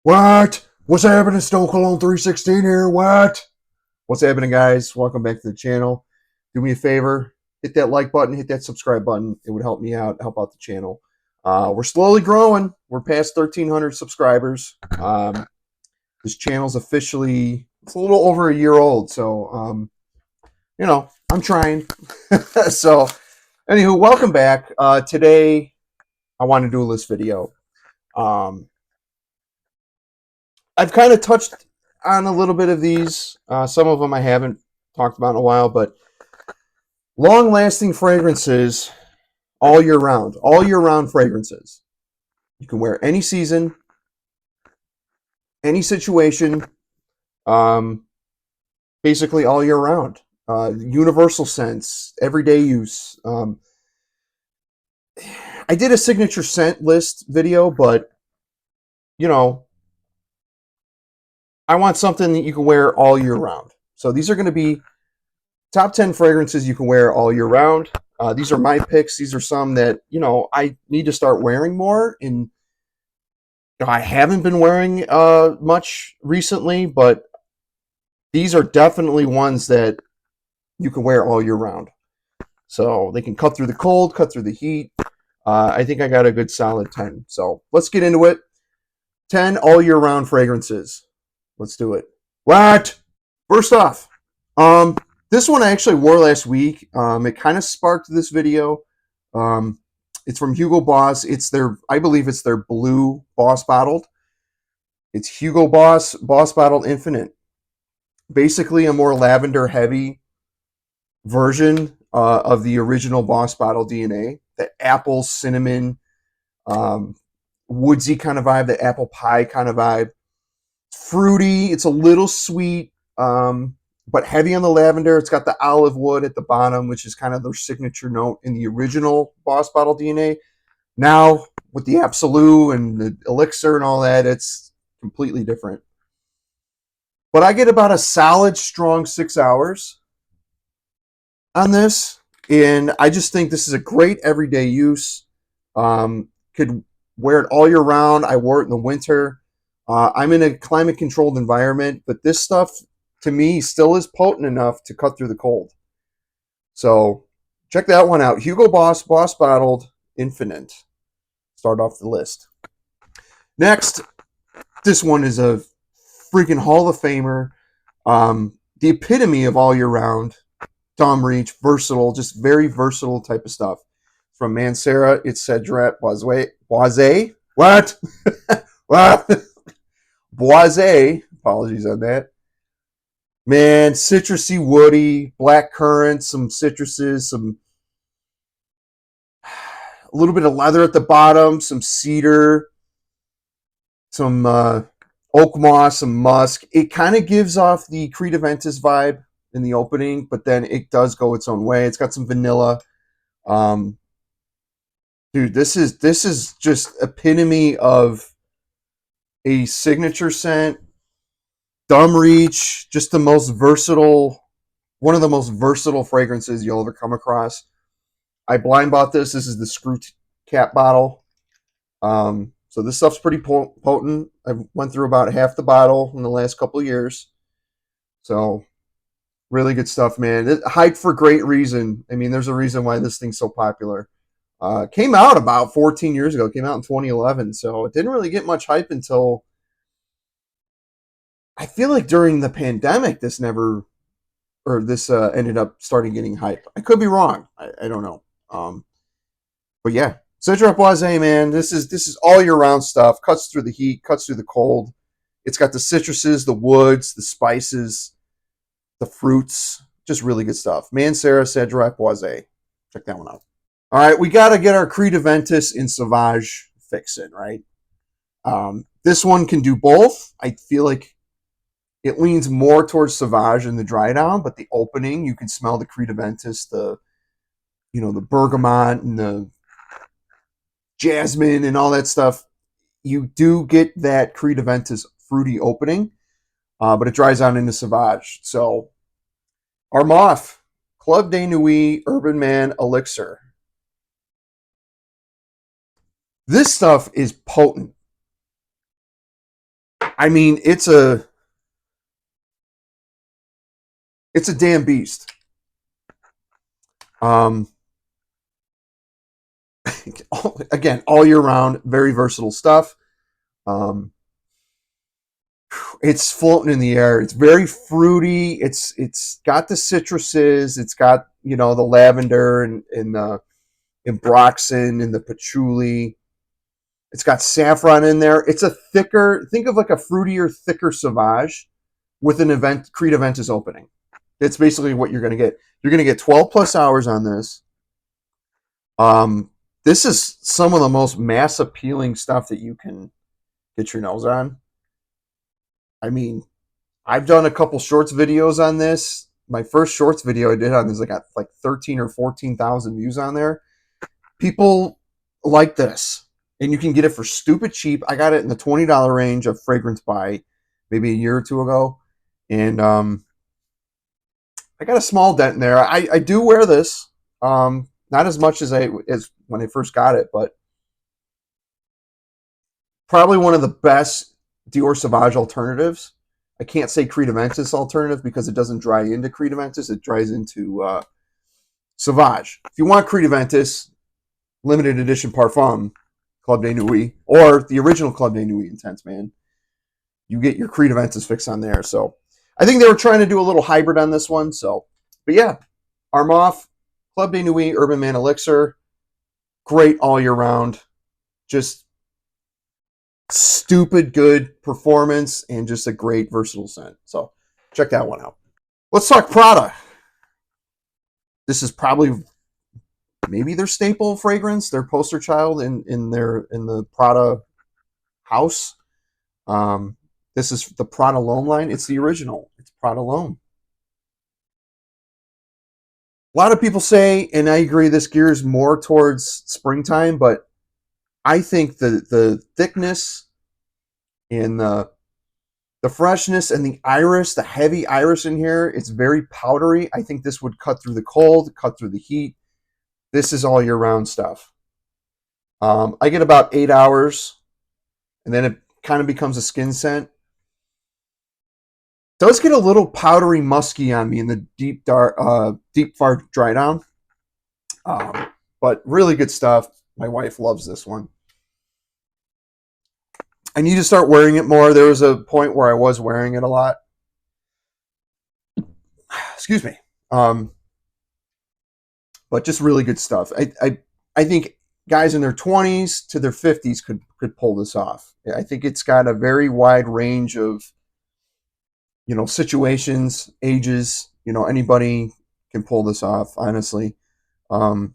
What? What's happening? Stone Cologne 316 here. What? What's happening, guys? Welcome back to the channel. Do me a favor, hit that like button, hit that subscribe button. It would help me out, help out the channel. We're slowly growing. We're past 1,300 subscribers. This channel's officially, it's a little over a year old. So, I'm trying. So, anywho, welcome back. Today, I want to do a list video. I've kind of touched on a little bit of these. Some of them I haven't talked about in a while, but long-lasting fragrances all year round fragrances. You can wear any season, any situation, basically all year round. Universal scents, everyday use. I did a signature scent list video, but, I want something that you can wear all year round. So these are going to be top 10 fragrances you can wear all year round. These are my picks. These are some that, I need to start wearing more. And I haven't been wearing much recently, but these are definitely ones that you can wear all year round. So they can cut through the cold, cut through the heat. I think I got a good solid 10. So let's get into it. 10 all year round fragrances. Let's do it. What? First off, this one I actually wore last week. It kind of sparked this video. It's from Hugo Boss. I believe it's their blue Boss bottled. It's Hugo Boss Bottled Infinite. Basically a more lavender heavy version of the original Boss Bottle DNA. The apple, cinnamon, woodsy kind of vibe, the apple pie kind of vibe. Fruity, it's a little sweet, but heavy on the lavender. It's got the olive wood at the bottom, which is kind of their signature note in the original Boss Bottle DNA. Now, with the Absolute and the Elixir and all that, it's completely different. But I get about a solid, strong 6 hours on this, and I just think this is a great everyday use. Could wear it all year round. I wore it in the winter. I'm in a climate-controlled environment, but this stuff, to me, still is potent enough to cut through the cold. So check that one out. Hugo Boss Bottled Infinite. Start off the list. Next, this one is a freaking Hall of Famer. The epitome of all year round. Dumb reach, versatile, just very versatile type of stuff. From Mancera, it's Cedrat Boise. What? What? Boise, apologies on that. Man, citrusy, woody, black currant, some citruses, a little bit of leather at the bottom, some cedar, some oak moss, some musk. It kind of gives off the Creed Aventus vibe in the opening, but then it does go its own way. It's got some vanilla. Dude, this is just epitome of a signature scent, dumb reach, just the most versatile, one of the most versatile fragrances you'll ever come across. I blind bought this. This is the screw cap bottle. So this stuff's pretty potent. I went through about half the bottle in the last couple of years. So really good stuff, man. Hyped for great reason. I mean, there's a reason why this thing's so popular. Came out about 14 years ago. It came out in 2011, so it didn't really get much hype until, I feel like during the pandemic, this ended up starting getting hype. I could be wrong. I don't know. But yeah, Cedrat Boise, man, this is all year round stuff. Cuts through the heat, cuts through the cold. It's got the citruses, the woods, the spices, the fruits. Just really good stuff. Mancera, Cedrat Boise. Check that one out. All right, we got to get our Creed Aventus and Sauvage fix in, right? This one can do both. I feel like it leans more towards Sauvage in the dry down, but the opening, you can smell the Creed Aventus, the bergamot and the jasmine and all that stuff. You do get that Creed Aventus fruity opening, but it dries out into Sauvage. So, Armaf, Club de Nuit, Urban Man, Elixir. This stuff is potent. I mean, it's a damn beast. Um, again, all year round, very versatile stuff. Um, it's floating in the air. It's very fruity. It's got the citruses. It's got the lavender and the ambroxan and the patchouli. It's got saffron in there. It's a thicker. Think of like a fruitier, thicker Sauvage with an event Creed Aventus opening. It's basically what you're going to get. You're going to get 12 plus hours on this. This is some of the most mass appealing stuff that you can get your nose on. I mean, I've done a couple shorts videos on this. My first shorts video I did on this, I got like 13 or 14,000 views on there. People like this, and you can get it for stupid cheap. I got it in the $20 range of fragrance buy maybe a year or two ago, and I got a small dent in there. I do wear this, not as much as when I first got it, but probably one of the best Dior Sauvage alternatives. I can't say Creed Aventus alternative because it doesn't dry into Creed Aventus. It dries into Sauvage. If you want Creed Aventus, limited edition Parfum, Club de Nuit, or the original Club de Nuit Intense, man, you get your Creed Aventus fix on there. So I think they were trying to do a little hybrid on this one. So, but yeah, Armaf, Club de Nuit, Urban Man Elixir, great all year round. Just stupid good performance and just a great versatile scent. So check that one out. Let's talk Prada. This is probably maybe their staple fragrance, their poster child in the Prada house. This is the Prada L'Homme line. It's the original. It's Prada L'Homme. A lot of people say, and I agree, this gears more towards springtime, but I think the thickness and the freshness and the iris, the heavy iris in here, it's very powdery. I think this would cut through the cold, cut through the heat. This is all year round stuff. I get about 8 hours, and then it kind of becomes a skin scent. It does get a little powdery, musky on me in the deep far dry down. But really good stuff. My wife loves this one. I need to start wearing it more. There was a point where I was wearing it a lot. Excuse me. But just really good stuff. I think guys in their 20s to their 50s could pull this off. I think it's got a very wide range of situations, ages. Anybody can pull this off. Honestly, I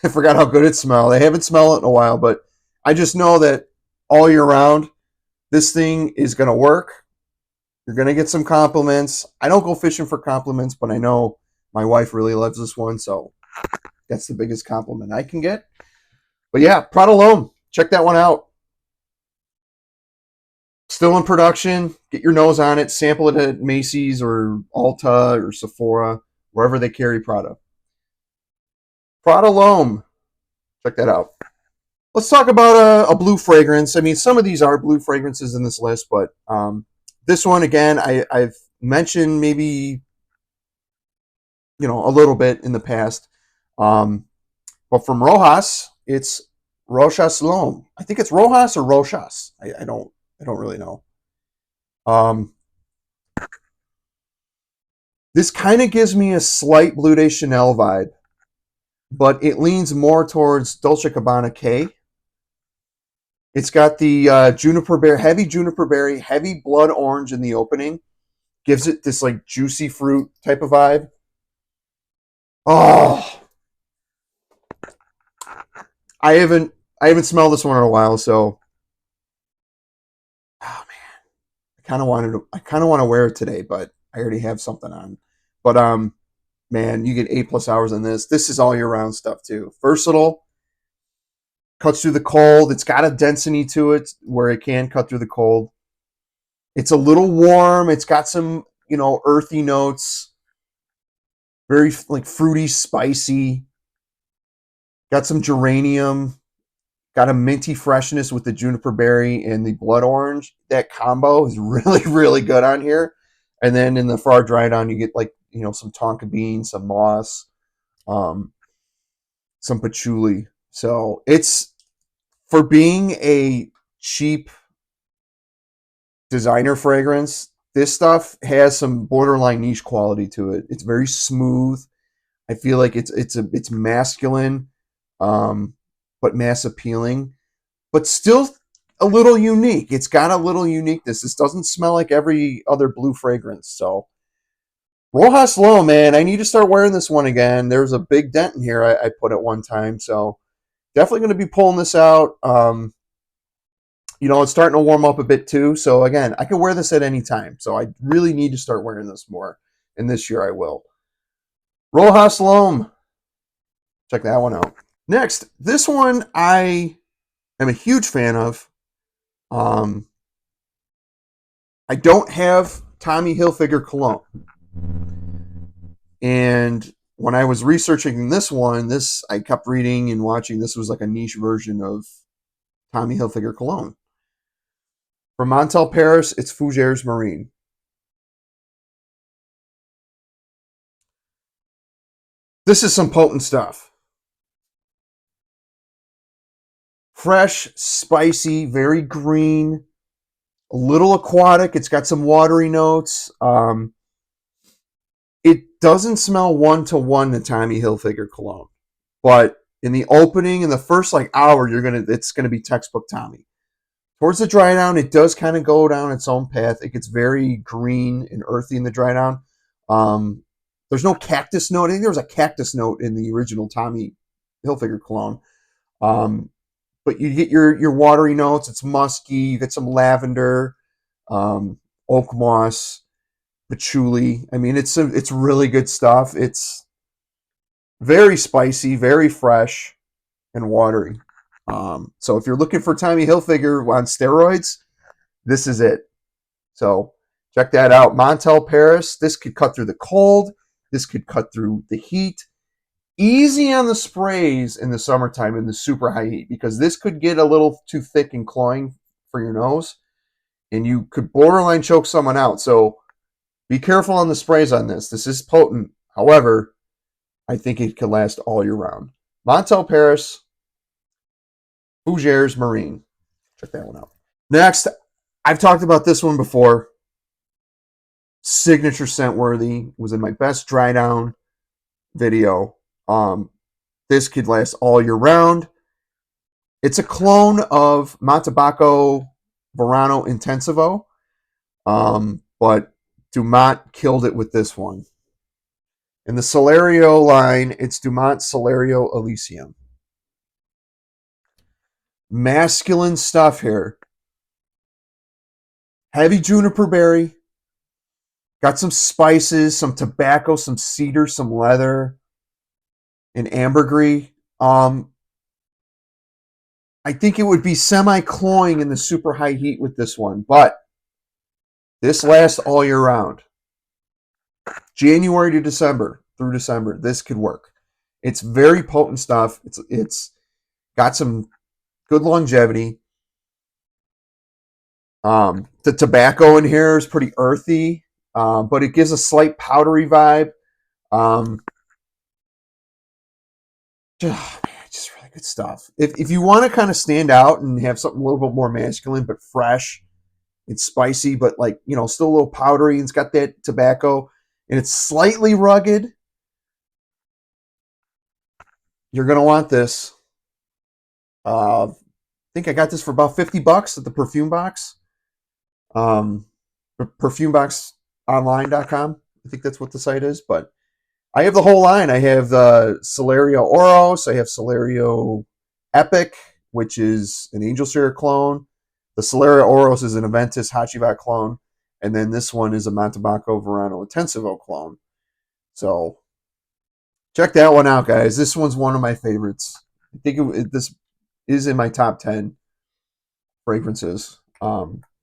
forgot how good it smelled. I haven't smelled it in a while, but I just know that all year round, this thing is going to work. You're going to get some compliments. I don't go fishing for compliments, but I know my wife really loves this one, so that's the biggest compliment I can get. But yeah, Prada L'Homme, check that one out. Still in production. Get your nose on it. Sample it at Macy's or Ulta or Sephora, wherever they carry Prada. Prada L'Homme. Check that out. Let's talk about a blue fragrance. I mean, some of these are blue fragrances in this list, but this one, again, I've mentioned maybe, a little bit in the past. But from Rochas, it's Rochas L'Homme. I think it's Rochas or Rochas. I don't really know. This kind of gives me a slight Bleu de Chanel vibe, but it leans more towards Dolce & Gabbana K. It's got the juniper berry, heavy blood orange in the opening. Gives it this like juicy fruit type of vibe. Oh, I haven't smelled this one in a while, so oh man, I kind of want to wear it today, but I already have something on. But man, you get 8+ hours on this. This is all year round stuff too. Versatile, cuts through the cold. It's got a density to it where it can cut through the cold. It's a little warm. It's got some, earthy notes. Very like fruity, spicy. Got some geranium. got a minty freshness with the juniper berry and the blood orange. That combo is really, really good on here. And then in the far dry down, you get like, some tonka bean, some moss, um, some patchouli. So it's, for being a cheap designer fragrance, this stuff has some borderline niche quality to it. It's very smooth. I feel like it's masculine, but mass appealing, but still a little unique. It's got a little uniqueness. This doesn't smell like every other blue fragrance. So Rochas L'Homme, man, I need to start wearing this one again. There's a big dent in here I put at one time, so definitely going to be pulling this out. It's starting to warm up a bit too. So again, I can wear this at any time. So I really need to start wearing this more. And this year I will. Rochas L'Homme. Check that one out. Next, this one I am a huge fan of. I don't have Tommy Hilfiger cologne. And when I was researching this one, I kept reading and watching. This was like a niche version of Tommy Hilfiger cologne. From Montale, Paris, it's Fougeres Marine. This is some potent stuff. Fresh, spicy, very green, a little aquatic. It's got some watery notes. It doesn't smell one-to-one to Tommy Hilfiger cologne, but in the opening, in the first hour, it's gonna be textbook Tommy. Towards the dry down, it does kind of go down its own path. It gets very green and earthy in the dry down. There's no cactus note. I think there was a cactus note in the original Tommy Hilfiger cologne. But you get your watery notes. It's musky. You get some lavender, oak moss, patchouli. I mean, it's really good stuff. It's very spicy, very fresh, and watery. So if you're looking for Tommy Hilfiger on steroids, this is it. So check that out. Montale, Paris. This could cut through the cold. This could cut through the heat. Easy on the sprays in the summertime in the super high heat, because this could get a little too thick and cloying for your nose, and you could borderline choke someone out. So be careful on the sprays on this. This is potent. However, I think it could last all year round. Montale, Paris. Fougeres Marine. Check that one out. Next, I've talked about this one before. Signature scent worthy. Was in my best dry down video. This could last all year round. It's a clone of Montalbano Verano Intensivo, but Dumont killed it with this one. In the Celerio line, it's Dumont Celerio Elysium. Masculine stuff here. Heavy juniper berry. Got some spices, some tobacco, some cedar, some leather, and ambergris. I think it would be semi-cloying in the super high heat with this one, but this lasts all year round. January to December, through December, this could work. It's very potent stuff. It's got some good longevity. The tobacco in here is pretty earthy, but it gives a slight powdery vibe. Just really good stuff. If you want to kind of stand out and have something a little bit more masculine but fresh, it's spicy, but still a little powdery, and it's got that tobacco, and it's slightly rugged, you're gonna want this. I think I got this for about $50 at the perfume box. Perfumeboxonline.com. I think that's what the site is, but I have the whole line. I have the Celerio Oros. I have Celerio Epic, which is an Angel Seer clone. The Celerio Oros is an Aventus Hachivat clone. And then this one is a Montalbano Verano Intensivo clone. So check that one out, guys. This one's one of my favorites. I think this is in my top 10 fragrances,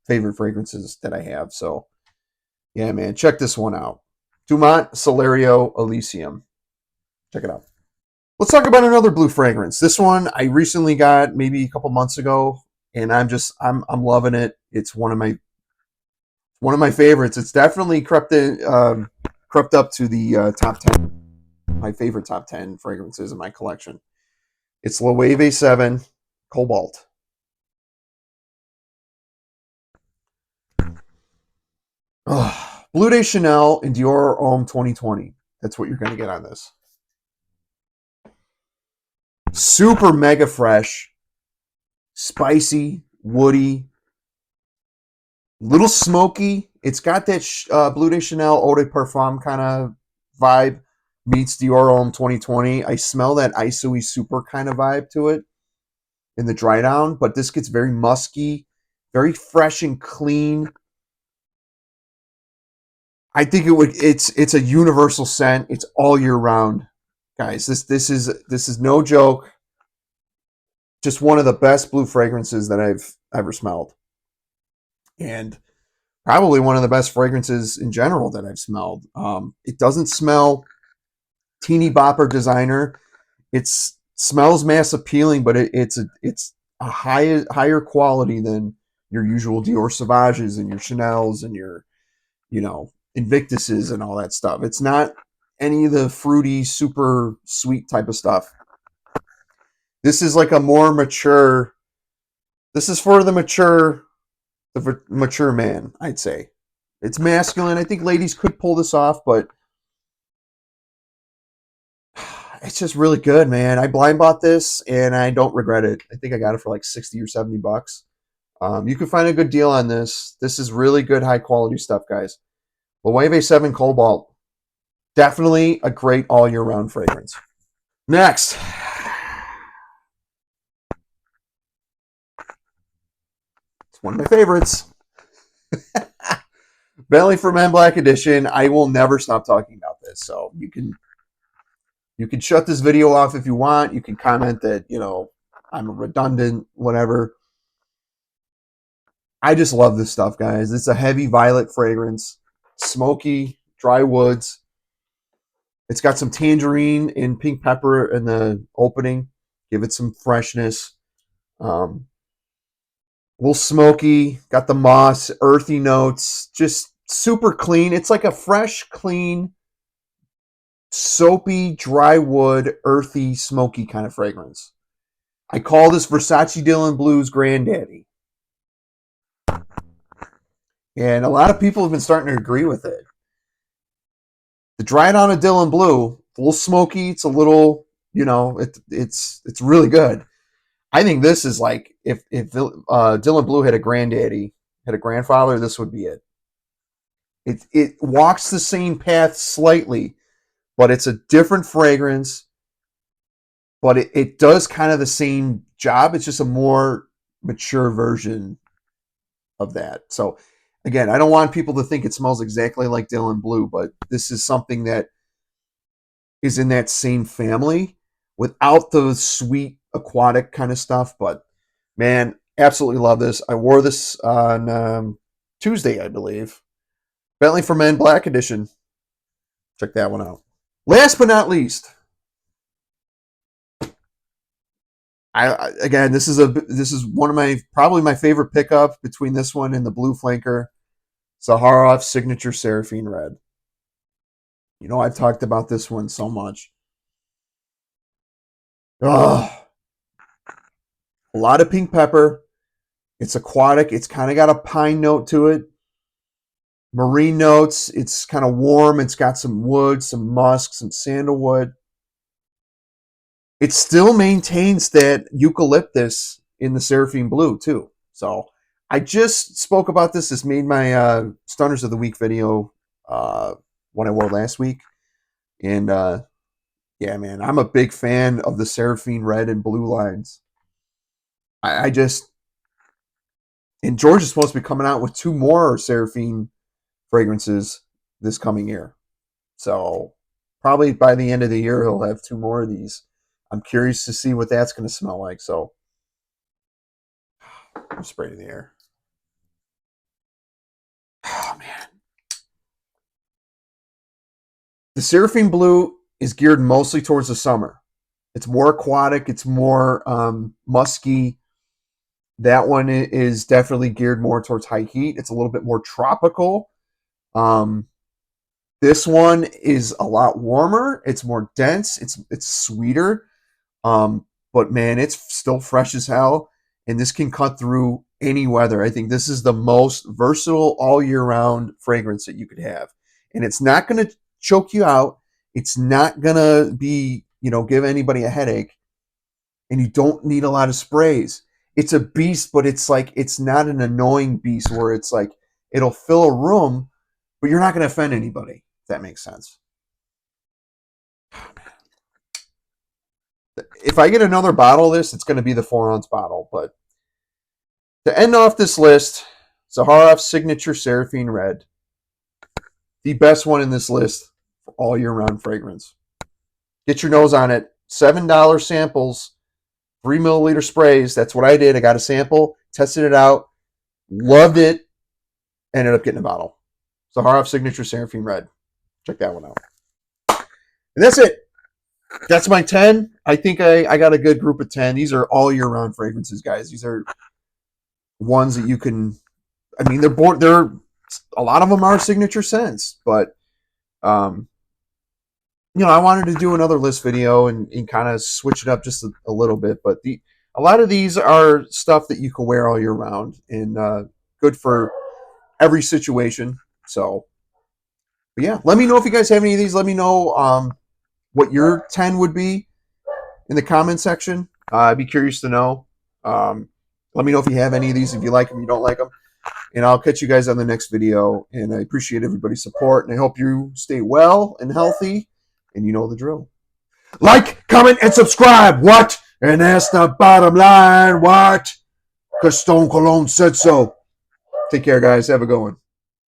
favorite fragrances that I have. So, yeah, man, check this one out. Dumont Celerio Elysium. Check it out. Let's talk about another blue fragrance. This one I recently got maybe a couple months ago, and I'm loving it. It's one of my favorites. It's definitely crept up to the top 10, my favorite top 10 fragrances in my collection. It's Loewe 7 Cobalt. Bleu de Chanel and Dior Homme 2020. That's what you're going to get on this. Super mega fresh, spicy, woody, little smoky. It's got that Bleu de Chanel Eau de Parfum kind of vibe meets Dior Homme 2020. I smell that ISOE super kind of vibe to it in the dry down, but this gets very musky, very fresh and clean. I think it's a universal scent. It's all year round. Guys, this is no joke. Just one of the best blue fragrances that I've ever smelled. And probably one of the best fragrances in general that I've smelled. It doesn't smell teeny bopper designer. It smells mass appealing, but it's a higher quality than your usual Dior Sauvages and your Chanels and your, Invictuses and all that stuff. It's not any of the fruity, super sweet type of stuff. This is like a more mature. This is for the mature man, I'd say. It's masculine. I think ladies could pull this off, but it's just really good, man. I blind bought this and I don't regret it. I think I got it for like 60 or 70 bucks. You can find a good deal on this. This is really good, high quality stuff, guys. Loewe 7 Cobalt. Definitely a great all year round fragrance. Next. It's one of my favorites. Bentley for Men Black Edition. I will never stop talking about this. So you can shut this video off if you want. You can comment that, I'm redundant, whatever. I just love this stuff, guys. It's a heavy violet fragrance, smoky, dry woods. It's got some tangerine and pink pepper in the opening. Give it some freshness. A little smoky. Got the moss, earthy notes. Just super clean. It's like a fresh, clean, soapy, dry wood, earthy, smoky kind of fragrance. I call this Versace Dylan Blue's granddaddy. And a lot of people have been starting to agree with it. The dry down of Dylan Blue, a little smoky. It's a little, it's really good. I think this is like if Dylan Blue had a granddaddy, had a grandfather, this would be it. It walks the same path slightly, but it's a different fragrance. But it does kind of the same job. It's just a more mature version of that. So again, I don't want people to think it smells exactly like Dylan Blue, but this is something that is in that same family without the sweet aquatic kind of stuff. But man, absolutely love this. I wore this on Tuesday, I believe. Bentley for Men Black Edition. Check that one out. Last but not least, again, this is one of my probably my favorite pickup between this one and the Blue Flanker, Zaharoff Signature Seraphim Red. I've talked about this one so much. Oh, a lot of pink pepper. It's aquatic. It's kind of got a pine note to it. Marine notes. It's kind of warm. It's got some wood, some musk, some sandalwood. It still maintains that eucalyptus in the Seraphim Blue too. So I just spoke about this. This made my Stunners of the Week video when I wore last week. And yeah, man, I'm a big fan of the Seraphim Red and Blue lines. I just, and George is supposed to be coming out with 2 more Seraphim fragrances this coming year. So probably by the end of the year, he'll have 2 more of these. I'm curious to see what that's going to smell like. So I'm spraying in the air. Oh, man. The Seraphim Blue is geared mostly towards the summer. It's more aquatic. It's more musky. That one is definitely geared more towards high heat. It's a little bit more tropical. Um, this one is a lot warmer. It's more dense. It's sweeter. But man, it's still fresh as hell, and this can cut through any weather. I think this is the most versatile all year round fragrance that you could have, and it's not going to choke you out. It's not going to be, give anybody a headache, and you don't need a lot of sprays. It's a beast, but it's not an annoying beast where it's like it'll fill a room, but you're not going to offend anybody. If that makes sense. If I get another bottle of this, it's going to be the 4-ounce bottle. But to end off this list, Zaharoff's Signature Seraphim Red. The best one in this list for all year round fragrance. Get your nose on it. $7 samples, 3 milliliter sprays. That's what I did. I got a sample, tested it out, loved it, ended up getting a bottle. Zaharoff Signature Seraphim Red. Check that one out. And that's it. That's my 10. I think I got a good group of 10. These are all year round fragrances, guys. These are ones that you can, they're a lot of them are signature scents, but I wanted to do another list video and kind of switch it up just a little bit, but a lot of these are stuff that you can wear all year round and good for every situation. So, but yeah, let me know if you guys have any of these. Let me know what your 10 would be in the comment section. I'd be curious to know. Let me know if you have any of these, if you like them, you don't like them. And I'll catch you guys on the next video. And I appreciate everybody's support. And I hope you stay well and healthy. And you know the drill. Like, comment, and subscribe. What? And that's the bottom line. What? Because Stone Cologne said so. Take care, guys. Have a good one.